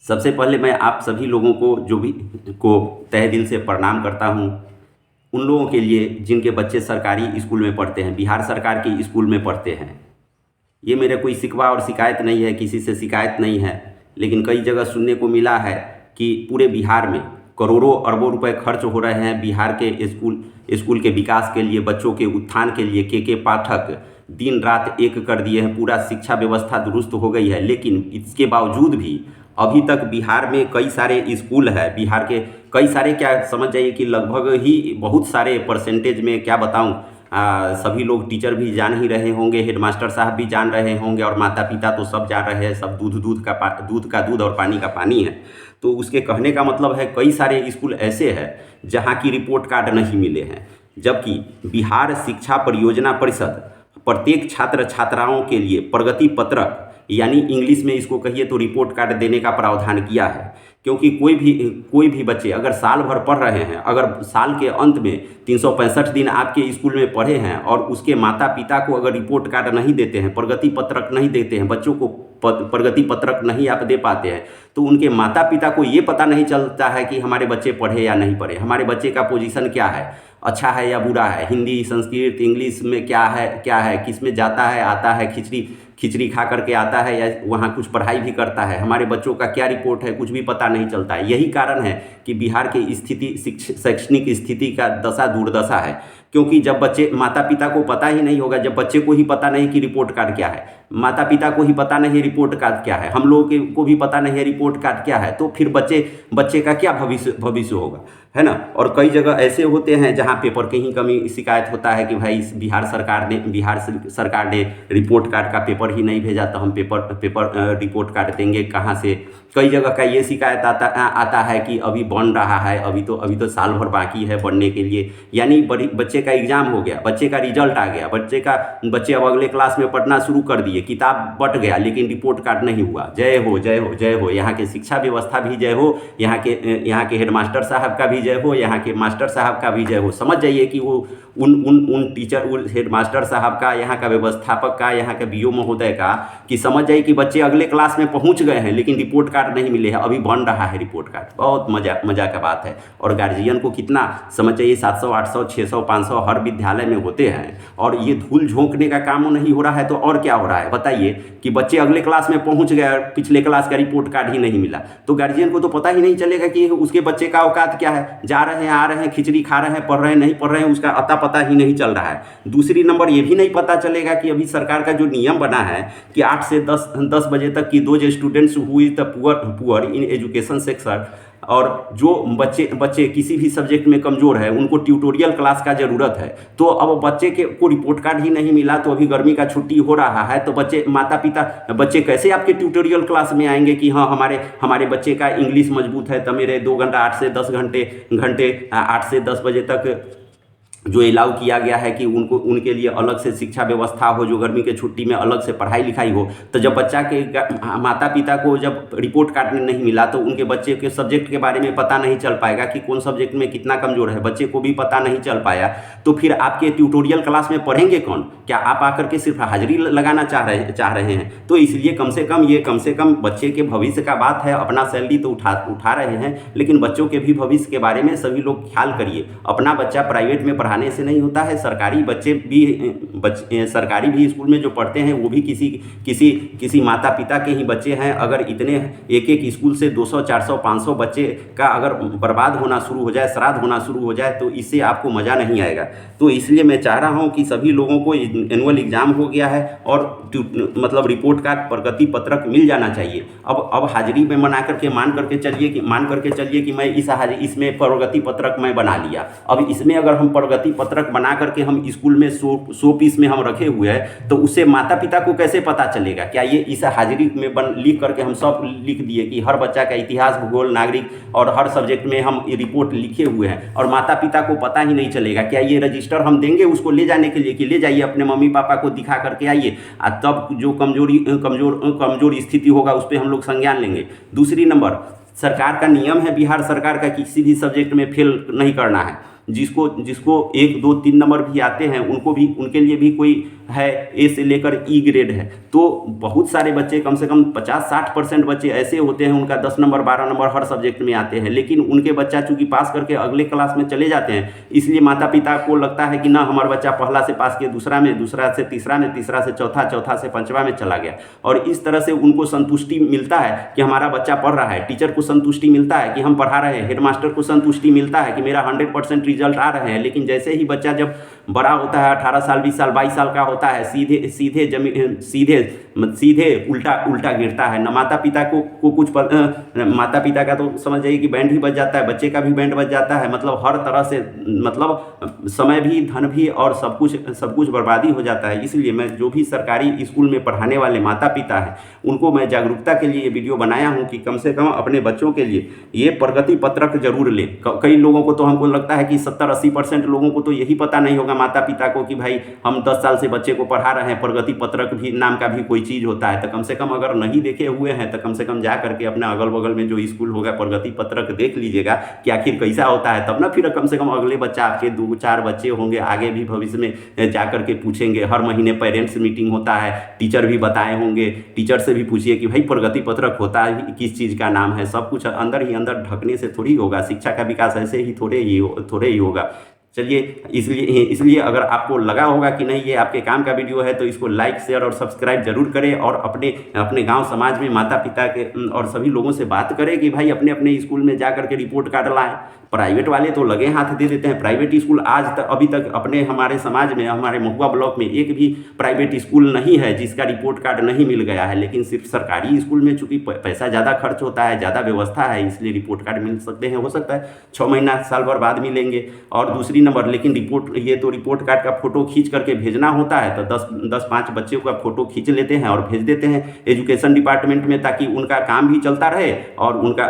सबसे पहले मैं आप सभी लोगों को जो भी को तहे दिल से प्रणाम करता हूँ। उन लोगों के लिए जिनके बच्चे सरकारी स्कूल में पढ़ते हैं, बिहार सरकार की स्कूल में पढ़ते हैं। ये मेरा कोई शिकवा और शिकायत नहीं है, किसी से शिकायत नहीं है, लेकिन कई जगह सुनने को मिला है कि पूरे बिहार में करोड़ों अरबों रुपए खर्च हो रहे हैं बिहार के स्कूल के विकास के लिए, बच्चों के उत्थान के लिए। के पाठक दिन रात एक कर दिए हैं, पूरा शिक्षा व्यवस्था दुरुस्त हो गई है। लेकिन इसके बावजूद भी अभी तक बिहार में कई सारे स्कूल है, बिहार के कई सारे, क्या समझ जाइए कि लगभग ही बहुत सारे परसेंटेज में, क्या बताऊं, सभी लोग, टीचर भी जान ही रहे होंगे, हेडमास्टर साहब भी जान रहे होंगे, और माता पिता तो सब जान रहे हैं, सब दूध का दूध और पानी का पानी है। तो उसके कहने का मतलब है कई सारे स्कूल ऐसे हैं जहां की रिपोर्ट कार्ड नहीं मिले हैं, जबकि बिहार शिक्षा परियोजना परिषद प्रत्येक छात्र छात्राओं के लिए प्रगति पत्रक, यानी इंग्लिश में इसको कहिए तो रिपोर्ट कार्ड देने का प्रावधान किया है। क्योंकि कोई भी बच्चे अगर साल भर पढ़ रहे हैं, अगर साल के अंत में 365 दिन आपके स्कूल में पढ़े हैं और उसके माता पिता को अगर रिपोर्ट कार्ड नहीं देते हैं, प्रगति पत्रक नहीं देते हैं, बच्चों को प्रगति पत्रक नहीं आप दे पाते हैं, तो उनके माता पिता को ये पता नहीं चलता है कि हमारे बच्चे पढ़े या नहीं पढ़े, हमारे बच्चे का पोजीशन क्या है, अच्छा है या बुरा है, हिंदी संस्कृत इंग्लिश में क्या है, किस में जाता है आता है, खिचड़ी खा करके आता है या वहाँ कुछ पढ़ाई भी करता है, हमारे बच्चों का क्या रिपोर्ट है, कुछ भी पता नहीं चलता है। यही कारण है कि बिहार की स्थिति, शैक्षणिक स्थिति का दशा दुर्दशा है। क्योंकि जब बच्चे, माता पिता को पता ही नहीं होगा, जब बच्चे को ही पता नहीं कि रिपोर्ट कार्ड क्या है, माता पिता को ही पता नहीं है रिपोर्ट कार्ड क्या है, हम लोगों को भी पता नहीं है रिपोर्ट कार्ड क्या है, तो फिर बच्चे का क्या भविष्य होगा, है ना। और कई जगह ऐसे होते हैं जहां पेपर की ही कमी शिकायत होता है कि भाई बिहार सरकार ने रिपोर्ट कार्ड का पेपर ही नहीं भेजा, तो हम पेपर रिपोर्ट कार्ड देंगे कहाँ से। कई जगह का ये शिकायत आता है कि अभी बन रहा है, अभी तो साल भर बाकी है बनने के लिए, यानी बच्चे का एग्जाम हो गया, बच्चे का रिजल्ट आ गया, बच्चे अब अगले क्लास में पढ़ना शुरू कर दिए, किताब बट गया, लेकिन रिपोर्ट कार्ड नहीं हुआ। जय हो जय हो जय हो, यहाँ के शिक्षा व्यवस्था भी जय हो, यहाँ के हेडमास्टर साहब का भी जय हो, यहाँ के मास्टर साहब का भी जय हो। समझ जाइए कि वो उन टीचर, उन हेडमास्टर साहब का, यहाँ का व्यवस्थापक का, यहाँ के बीओ महोदय का, कि समझ जाइए कि बच्चे अगले क्लास में पहुँच गए हैं लेकिन रिपोर्ट कार्ड नहीं मिले हैं, अभी बन रहा है रिपोर्ट कार्ड। बहुत मजा का बात है। और गार्जियन को कितना, समझ जाइए 700 800 600 500 हर विद्यालय में होते हैं, और ये धूल झोंकने का काम नहीं हो रहा है तो और क्या हो रहा है बताइए। कि बच्चे अगले क्लास में पहुंच गए, पिछले क्लास का रिपोर्ट कार्ड ही नहीं मिला, तो गार्जियन को तो पता ही नहीं चलेगा कि उसके बच्चे का औकात क्या है। जा रहे हैं, आ रहे हैं, खिचड़ी खा रहे हैं, पढ़ रहे हैं, नहीं पढ़ रहे हैं, उसका अता पता ही नहीं चल रहा है। दूसरी नंबर ये भी नहीं पता चलेगा कि अभी सरकार का जो नियम बना है कि 8 से 10 बजे तक की those students who is the poor in education sector, और जो बच्चे किसी भी सब्जेक्ट में कमज़ोर है उनको ट्यूटोरियल क्लास का ज़रूरत है। तो अब बच्चे को रिपोर्ट कार्ड ही नहीं मिला, तो अभी गर्मी का छुट्टी हो रहा है, तो बच्चे कैसे आपके ट्यूटोरियल क्लास में आएंगे कि हाँ हमारे बच्चे का इंग्लिश मजबूत है, तो मेरे 2 घंटा 8 से 10 घंटे 8 से 10 बजे तक जो अलाउ किया गया है कि उनके लिए अलग से शिक्षा व्यवस्था हो, जो गर्मी के छुट्टी में अलग से पढ़ाई लिखाई हो। तो जब बच्चा के माता पिता को जब रिपोर्ट कार्ड नहीं मिला, तो उनके बच्चे के सब्जेक्ट के बारे में पता नहीं चल पाएगा कि कौन सब्जेक्ट में कितना कमजोर है, बच्चे को भी पता नहीं चल पाया, तो फिर आपके ट्यूटोरियल क्लास में पढ़ेंगे कौन? क्या आप आकर के सिर्फ हाजिरी लगाना चाह रहे हैं? तो इसलिए कम से कम बच्चे के भविष्य का बात है। अपना सैलरी तो उठा रहे हैं, लेकिन बच्चों के भी भविष्य के बारे में सभी लोग ख्याल करिए। अपना बच्चा प्राइवेट में पढ़ाने से नहीं होता है, सरकारी भी स्कूल में जो पढ़ते हैं वो भी किसी माता पिता के ही बच्चे हैं। अगर इतने एक स्कूल से 200 400 500 बच्चे का अगर बर्बाद होना शुरू हो जाए, श्राद्ध होना शुरू हो जाए, तो इससे आपको मज़ा नहीं आएगा। तो इसलिए मैं चाह रहा हूँ कि सभी लोगों को एनुअल एग्जाम हो गया है और मतलब रिपोर्ट कार्ड, प्रगति पत्रक मिल जाना चाहिए। अब हाजिरी में मान करके चलिए कि मैं इसमें प्रगति पत्रक मैं बना लिया। अब इसमें अगर हम प्रगति पत्रक बना करके हम स्कूल में 100 पीस में हम रखे हुए हैं, तो उससे माता पिता को कैसे पता चलेगा? क्या ये इस हाजिरी में लिख करके हम सब लिख दिए कि हर बच्चा का इतिहास, भूगोल, नागरिक और हर सब्जेक्ट में हम रिपोर्ट लिखे हुए हैं, और माता पिता को पता ही नहीं चलेगा? क्या ये रजिस्टर हम देंगे उसको ले जाने के लिए कि ले जाइए अपने मम्मी पापा को दिखा करके आइए, तब जो कमजोर स्थिति होगा उस पर हम लोग संज्ञान लेंगे। दूसरी नंबर, सरकार का नियम है, बिहार सरकार का, किसी भी सब्जेक्ट में फेल नहीं करना है। जिसको जिसको 1 2 3 नंबर भी आते हैं उनको भी, उनके लिए भी कोई है ए से लेकर ई ग्रेड है। तो बहुत सारे बच्चे, कम से कम 50-60% बच्चे ऐसे होते हैं उनका 10 नंबर 12 नंबर हर सब्जेक्ट में आते हैं, लेकिन उनके बच्चा चूंकि पास करके अगले क्लास में चले जाते हैं, इसलिए माता पिता को लगता है कि ना हमारा बच्चा पहला से पास किया, दूसरा में, दूसरा से तीसरा में, तीसरा से चौथा, चौथा से पांचवा में चला गया। और इस तरह से उनको संतुष्टि मिलता है कि हमारा बच्चा पढ़ रहा है, टीचर को संतुष्टि मिलता है कि हम पढ़ा रहे हैं, हेडमास्टर को संतुष्टि मिलता है कि मेरा 100% रिजल्ट आ रहे हैं। लेकिन जैसे ही बच्चा जब बड़ा होता है, 18 साल 20 साल 22 साल का होता है, सीधे उल्टा उल्टा गिरता है। न माता पिता को कुछ माता पिता का तो समझ जाइए कि बैंड ही बज जाता है, बच्चे का भी बैंड बज जाता है, मतलब हर तरह से, मतलब समय भी, धन भी और सब कुछ बर्बादी हो जाता है। इसलिए मैं जो भी सरकारी स्कूल में पढ़ाने वाले माता पिता हैं उनको मैं जागरूकता के लिए ये वीडियो बनाया हूँ कि कम से कम अपने बच्चों के लिए ये प्रगति पत्रक जरूर लें। कई लोगों को तो, हमको लगता है कि 70-80% लोगों को तो यही पता नहीं होगा माता पिता को कि भाई हम 10 साल से बच्चे को पढ़ा रहे हैं, प्रगति पत्रक भी नाम का भी कोई चीज़ होता है। तो कम से कम अगर नहीं देखे हुए हैं तो कम से कम जा करके अपने अगल बगल में जो स्कूल होगा प्रगति पत्रक देख लीजिएगा कि आखिर कैसा होता है, तब ना फिर कम से कम अगले बच्चा, आपके 2-4 बच्चे होंगे आगे भी भविष्य में जा करके पूछेंगे। हर महीने पेरेंट्स मीटिंग होता है, टीचर भी बताए होंगे, टीचर से भी पूछिए कि भाई प्रगति पत्रक होता है किस चीज़ का नाम है। सब कुछ अंदर ही अंदर ढकने से थोड़ी होगा, शिक्षा का विकास ऐसे ही थोड़े ही होगा। चलिए, इसलिए अगर आपको लगा होगा कि नहीं ये आपके काम का वीडियो है तो इसको लाइक शेयर और सब्सक्राइब जरूर करें, और अपने गांव समाज में माता पिता के और सभी लोगों से बात करें कि भाई अपने अपने स्कूल में जा करके रिपोर्ट कार्ड लाएं। प्राइवेट वाले तो लगे हाथ दे देते हैं। प्राइवेट स्कूल आज तक, अभी तक अपने हमारे समाज में, हमारे महुआ ब्लॉक में एक भी प्राइवेट स्कूल नहीं है जिसका रिपोर्ट कार्ड नहीं मिल गया है। लेकिन सिर्फ सरकारी स्कूल में चूंकि पैसा ज़्यादा खर्च होता है, ज़्यादा व्यवस्था है, इसलिए रिपोर्ट कार्ड मिल सकते हैं। हो सकता है 6 महीना साल भर बाद मिलेंगे। और दूसरी नंबर, लेकिन रिपोर्ट कार्ड का फोटो खींच करके भेजना होता है तो 10-5 बच्चों का फोटो खींच लेते हैं और भेज देते हैं एजुकेशन डिपार्टमेंट में, ताकि उनका काम भी चलता रहे और उनका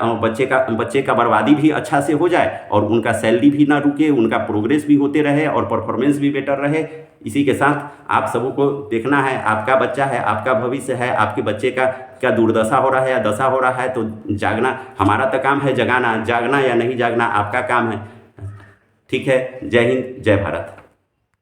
बच्चे का बर्बादी भी अच्छा से हो जाए और उनका सैलरी भी ना रुके, उनका प्रोग्रेस भी होते रहे और परफॉर्मेंस भी बेटर रहे। इसी के साथ आप सबों को देखना है, आपका बच्चा है, आपका भविष्य है, आपके बच्चे का क्या दुर्दशा हो रहा है या दशा हो रहा है, तो जागना हमारा तो काम है, जागना या नहीं जागना आपका काम है। ठीक है, जय हिंद, जय भारत।